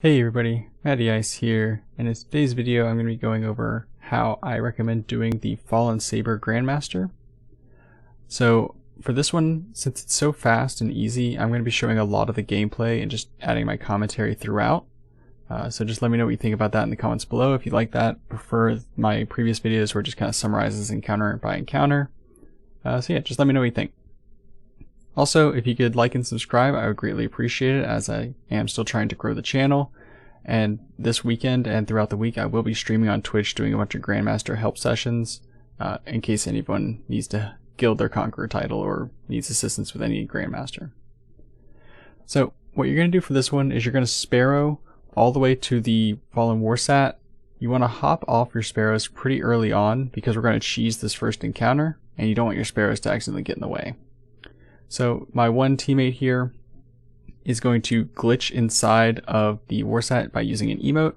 Hey everybody, Matty Ice here, and in today's video I'm going to be going over how I recommend doing the Fallen SABER Grandmaster. So for this one, since it's so fast and easy, I'm going to be showing a lot of the gameplay and just adding my commentary throughout. So just let me know what you think about that in the comments below. If you like that, prefer my previous videos where it just kind of summarizes encounter by encounter. So yeah, just let me know what you think. Also, if you could like and subscribe, I would greatly appreciate it, as I am still trying to grow the channel. And this weekend and throughout the week, I will be streaming on Twitch doing a bunch of Grandmaster help sessions, in case anyone needs to guild their Conqueror title or needs assistance with any Grandmaster. So what you're going to do for this one is you're going to Sparrow all the way to the Fallen Warsat. You want to hop off your Sparrows pretty early on, because we're going to cheese this first encounter, and you don't want your Sparrows to accidentally get in the way. So my one teammate here is going to glitch inside of the Warsat by using an emote.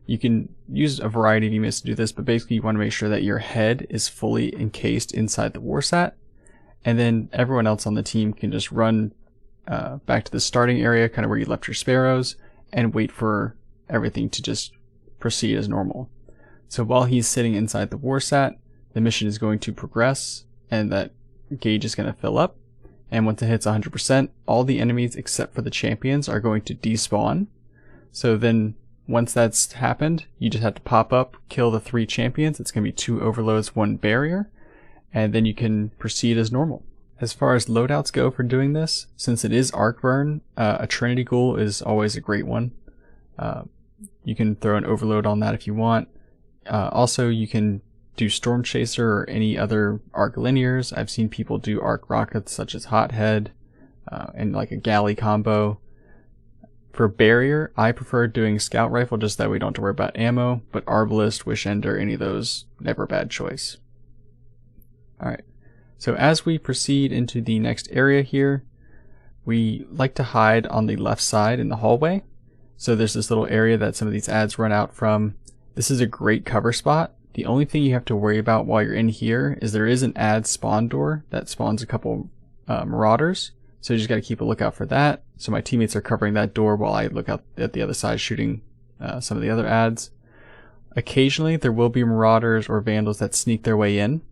You can use a variety of emotes to do this, but basically you want to make sure that your head is fully encased inside the Warsat, and then everyone else on the team can just run back to the starting area, kind of where you left your Sparrows, and wait for everything to just proceed as normal. So while he's sitting inside the Warsat, the mission is going to progress, and that gauge is going to fill up. And once it hits 100%, all the enemies except for the champions are going to despawn. So then once that's happened, you just have to pop up, kill the 3 champions. It's going to be 2 overloads, 1 barrier, and then you can proceed as normal. As far as loadouts go for doing this, since it is arc burn, a Trinity Ghoul is always a great one. You can throw an overload on that if you want. Also, you can do Storm Chaser or any other arc linears. I've seen people do arc rockets such as Hothead and like a galley combo. For barrier, I prefer doing Scout Rifle, just that we don't have to worry about ammo, but Arbalist, Wish Ender, any of those, never a bad choice. Alright, so as we proceed into the next area here, we like to hide on the left side in the hallway. So there's this little area that some of these ads run out from. This is a great cover spot. The only thing you have to worry about while you're in here is there is an ad spawn door that spawns a couple marauders, so you just got to keep a lookout for that. So my teammates are covering that door while I look out at the other side shooting some of the other ads. Occasionally there will be marauders or vandals that sneak their way in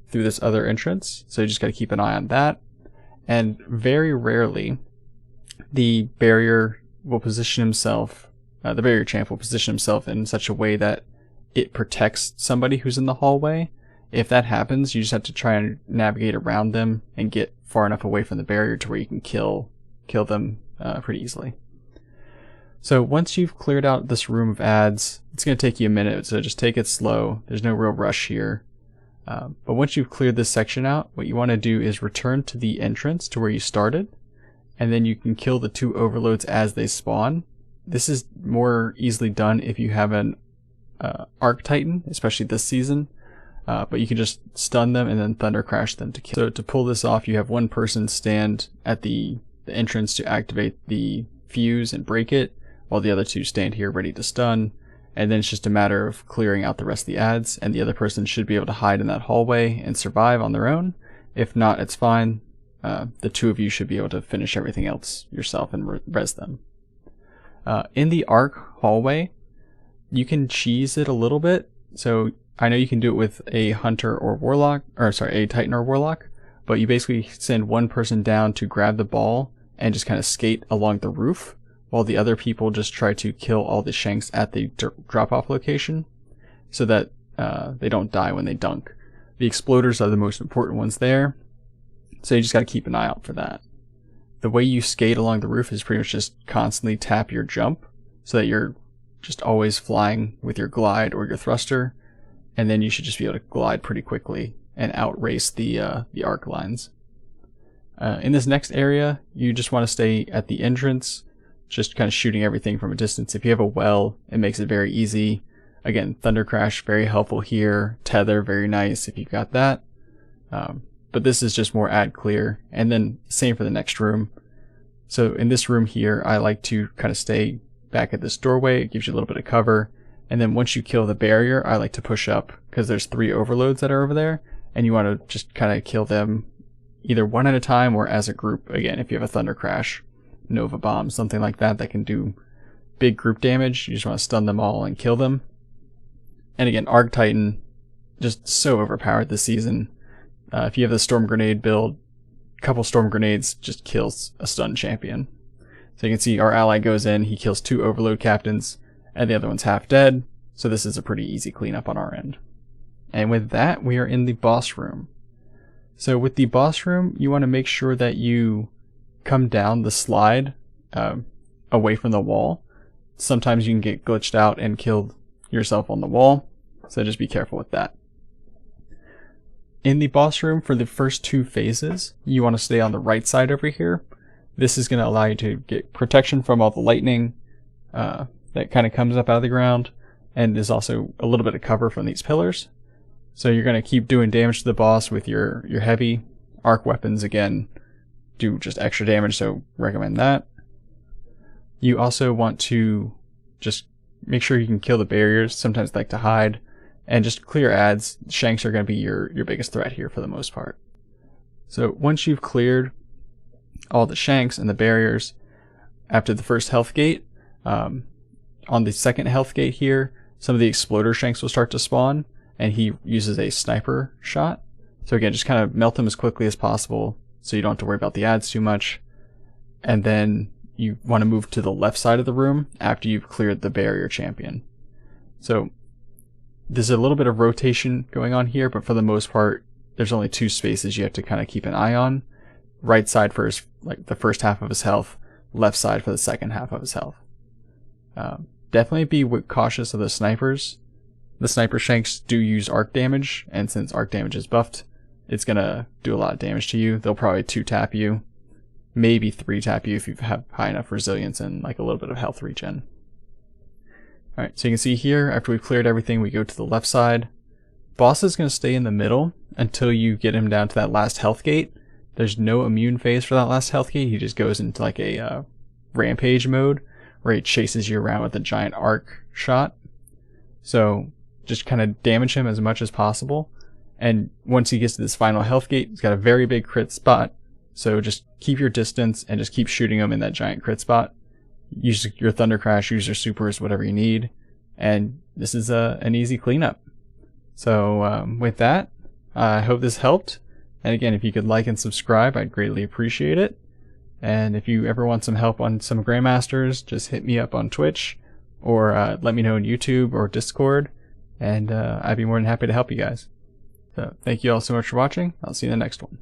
through this other entrance, so you just got to keep an eye on that. And very rarely the barrier will position himself, the barrier champ will position himself in such a way that it protects somebody who's in the hallway. If that happens, you just have to try and navigate around them and get far enough away from the barrier to where you can kill them pretty easily. So once you've cleared out this room of ads, it's going to take you a minute, so just take it slow. There's no real rush here. But once you've cleared this section out, what you want to do is return to the entrance to where you started, and then you can kill the 2 overloads as they spawn. This is more easily done if you have an Arc Titan, especially this season, but you can just stun them and then Thunder Crash them to kill. So to pull this off, you have one person stand at the entrance to activate the fuse and break it, while the other 2 stand here ready to stun, and then it's just a matter of clearing out the rest of the ads, and the other person should be able to hide in that hallway and survive on their own. If not, it's fine. The 2 of you should be able to finish everything else yourself and res them. In the Arc hallway, you can cheese it a little bit. So I know you can do it with a hunter or warlock, or sorry, a titan or warlock, but you basically send one person down to grab the ball and just kind of skate along the roof, while the other people just try to kill all the shanks at the drop-off location, so that they don't die when they dunk. The exploders are the most important ones there, so you just got to keep an eye out for that. The way you skate along the roof is pretty much just constantly tap your jump, so that you're just always flying with your glide or your thruster, and then you should just be able to glide pretty quickly and outrace the arc lines. In this next area, you just want to stay at the entrance, just kind of shooting everything from a distance. If you have a well, it makes it very easy. Again, Thunder Crash, very helpful here. Tether, very nice if you've got that. But this is just more ad clear, and then same for the next room. So in this room here, I like to kind of stay back at this doorway. It gives you a little bit of cover, and then once you kill the barrier, I like to push up, because there's 3 overloads that are over there, and you want to just kind of kill them either one at a time or as a group. Again, if you have a Thunder Crash, Nova Bomb, something like that, that can do big group damage. You just want to stun them all and kill them. And again, Arc Titan, just so overpowered this season. If you have the Storm Grenade build, a couple Storm Grenades just kills a stun champion. So you can see our ally goes in, he kills 2 Overload Captains, and the other one's half dead. So this is a pretty easy cleanup on our end. And with that, we are in the boss room. So with the boss room, you want to make sure that you come down the slide away from the wall. Sometimes you can get glitched out and killed yourself on the wall, so just be careful with that. In the boss room, for the first 2 phases, you want to stay on the right side over here. This is going to allow you to get protection from all the lightning that kind of comes up out of the ground, and is also a little bit of cover from these pillars. So you're going to keep doing damage to the boss with your heavy arc weapons. Again, do just extra damage, so recommend that. You also want to just make sure you can kill the barriers. Sometimes they like to hide, and just clear ads. Shanks are going to be your biggest threat here for the most part. So once you've cleared all the shanks and the barriers, after the first health gate, on the second health gate here, some of the exploder shanks will start to spawn, and he uses a sniper shot. So again, just kind of melt them as quickly as possible so you don't have to worry about the ads too much. And then you want to move to the left side of the room after you've cleared the barrier champion. So there's a little bit of rotation going on here, but for the most part, there's only 2 spaces you have to kind of keep an eye on. Right side for his, like the first half of his health, left side for the second half of his health. Definitely be cautious of the snipers. The sniper shanks do use arc damage, and since arc damage is buffed, it's gonna do a lot of damage to you. They'll probably 2-tap you, maybe 3-tap you if you have high enough resilience and like a little bit of health regen. Alright, so you can see here, after we've cleared everything, we go to the left side. Boss is going to stay in the middle until you get him down to that last health gate. There's no immune phase for that last health gate. He just goes into like a rampage mode where he chases you around with a giant arc shot. So just kind of damage him as much as possible. And once he gets to this final health gate, he's got a very big crit spot. So just keep your distance and just keep shooting him in that giant crit spot. Use your Thunder Crash, use your supers, whatever you need. And this is an easy cleanup. So with that, I hope this helped. And again, if you could like and subscribe, I'd greatly appreciate it. And if you ever want some help on some Grandmasters, just hit me up on Twitch, or let me know on YouTube or Discord, and I'd be more than happy to help you guys. So thank you all so much for watching. I'll see you in the next one.